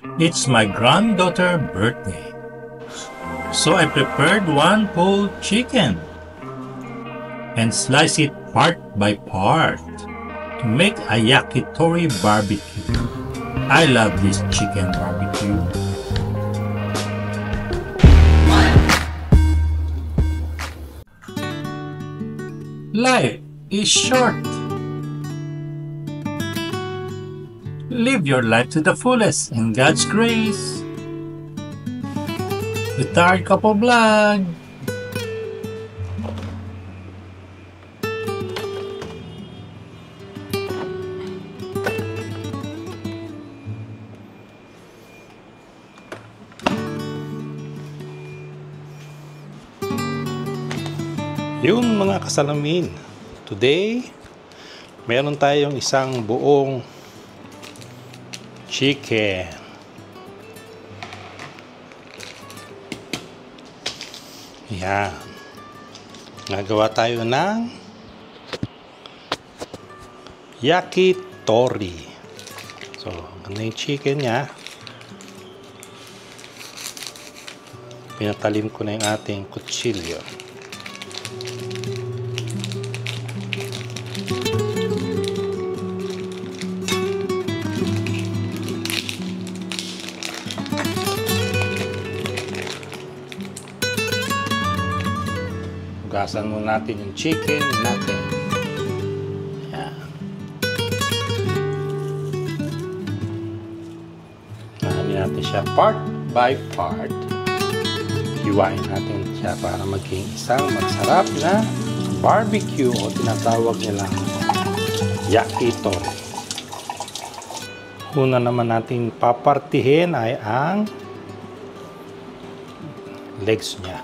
It's my granddaughter's birthday, so I prepared one whole chicken and slice it part by part to make a yakitori barbecue. I love this chicken barbecue. Life is short. Live your life to the fullest in God's grace. Retired Couple Vlog. Yung mga kasalamin, today meron tayong isang buong chicken. Yan. Nagawa tayo ng yakitori. So, ganda yung chicken niya. Pinatalim ko na yung ating kutsilyo. Hugasan muna natin yung chicken natin. Ayan. Nahanin natin siya part by part. Hiwain natin siya para maging isang masarap na barbecue o tinatawag nilang yakitori. Una naman natin papartihin ay ang legs niya.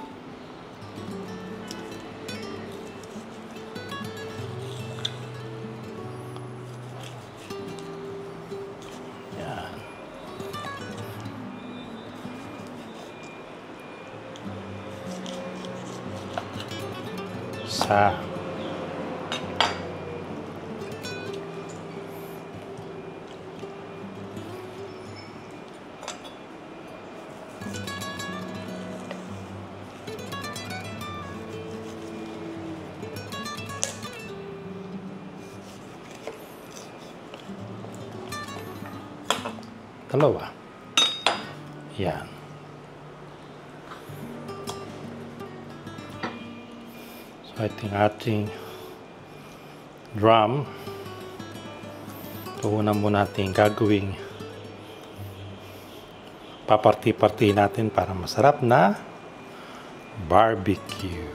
Sa dalawa. Yan. So, ito yung ating drum. Ito una muna natin gagawing paparti-parti natin para masarap na barbecue.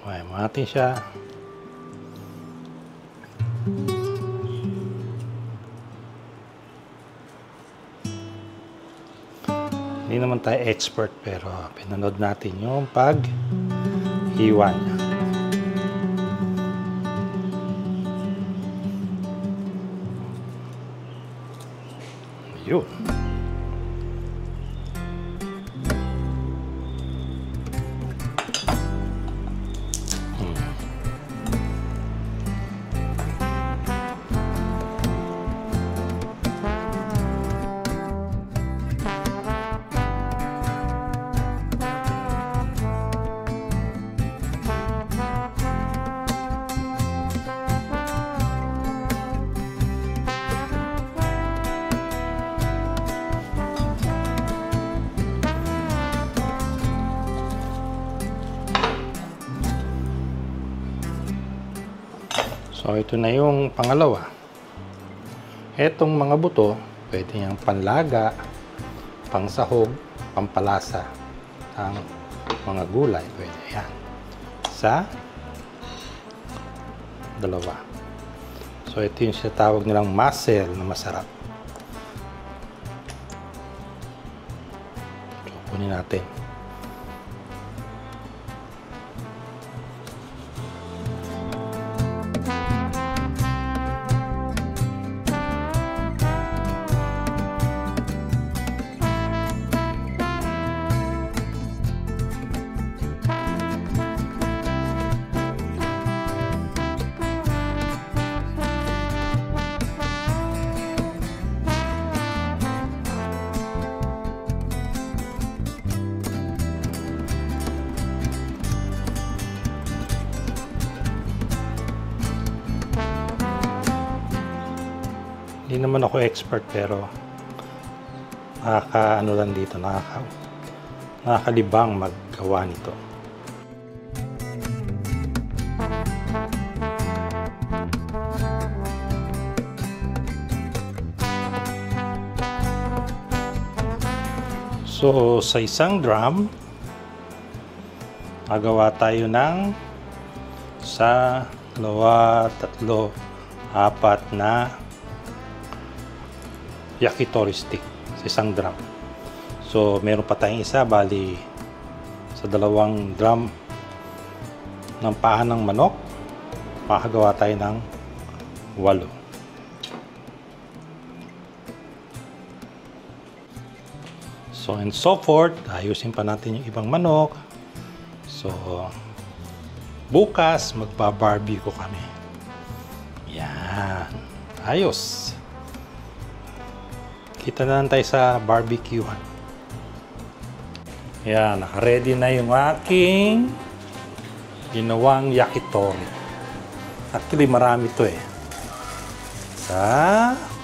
Okay, mo natin siya. Hindi naman tayo expert pero pinanood natin yung pag-hiwa niya. Yun. So, ito na yung pangalawa. Etong mga buto, pwede niyang panlaga, pangsahog, pampalasa ang mga gulay. Pwede yan. Sa dalawa. So, ito yung tawag nilang mussel na masarap. So, kunin natin. naman ako expert pero ano lang dito, nakakalibang maggawa nito. So, sa isang drum, magawa tayo ng 1, 2, 3, 4 na yakitori stick sa isang drum. So, meron pa tayong isa, bali sa 2 drum ng paa ng manok, makagawa tayo ng 8. So and so forth, ayusin pa natin yung ibang manok. So, bukas magba-barbecue kami. Yan. Ayos. Kita na lang tayo sa barbecuehan. Yan, naka-ready na yung aking ginawang yakitori. Actually, marami to eh. 2,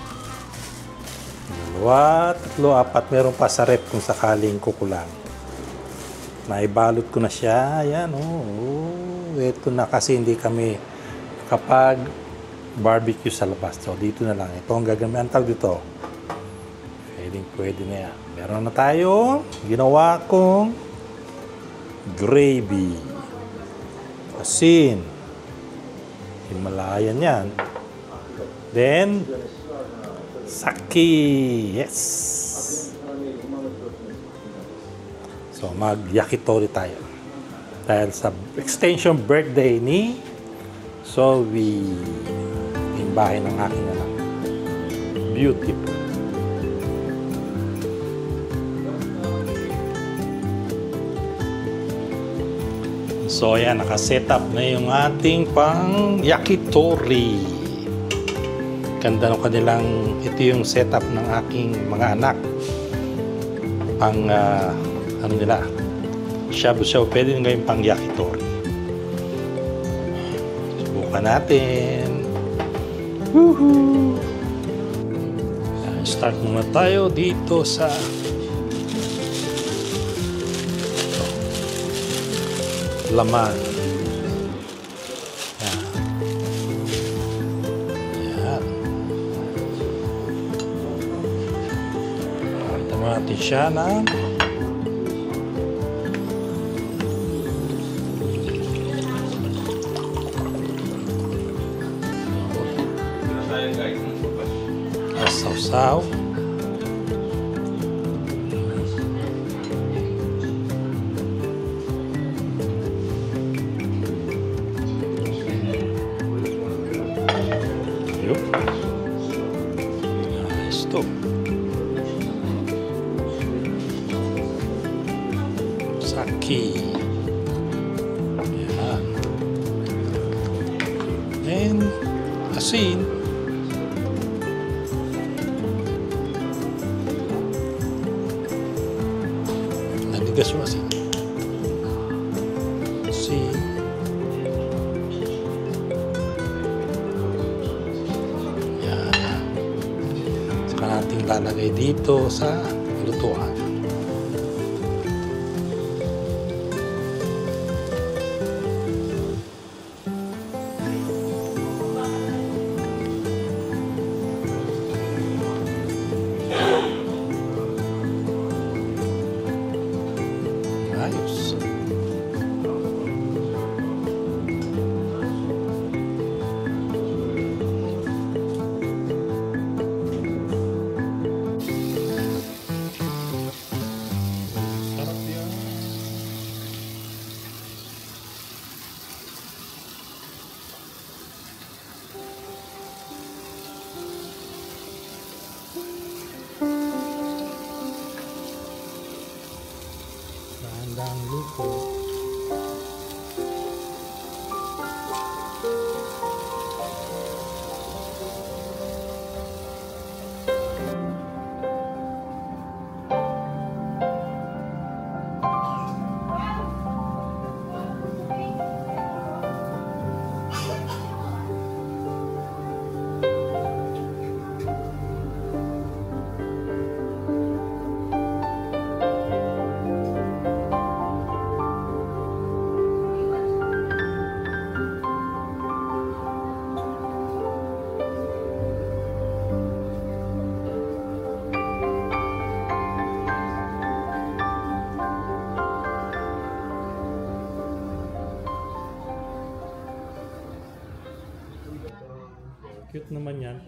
3, 4. Meron pa sa rep kung sakaling kukulang. Naibalot ko na siya. Ayan, ito na kasi hindi kami kapag barbecue sa labas. So, dito na lang. Ito ang gagamitin. Ang tawag dito. Pwede na yan. Meron na tayo. Ginawa kong gravy. Asin. Himalayan yan. Then, saki. Yes. So, mag-yakitori tayo. Dahil sa extension birthday ni Zoe. Yung bahay ng aking anak. Beautiful. So, ayan. Nakaset up na yung ating pang yakitori. Ganda ng kanilang, ito yung setup ng aking mga anak. Pang, ano nila, shabu-shabu, pwede nyo gawin pang yakitori. Subukan natin. Woohoo! Start muna tayo dito sa laman. Natin siya na sausaw. Yuk. Stop. Saki. Yan. And asin. Nanigas yung asin. Asin. Yan. Saka natin lalagay dito sa lutuan. Ayos.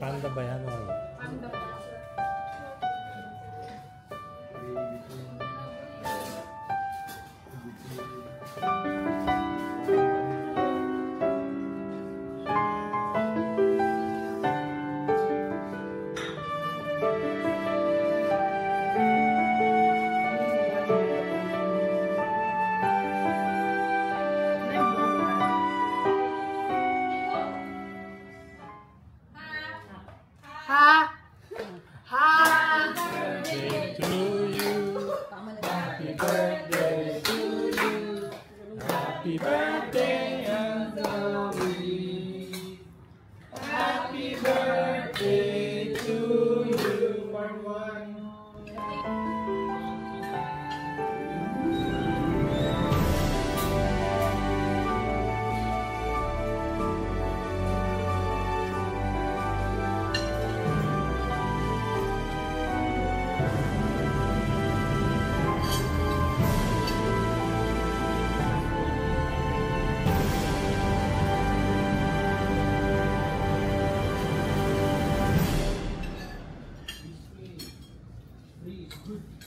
Panda ba yan? O? Panda. Happy birthday, Anthony. Happy birthday to you. Part 1. Good.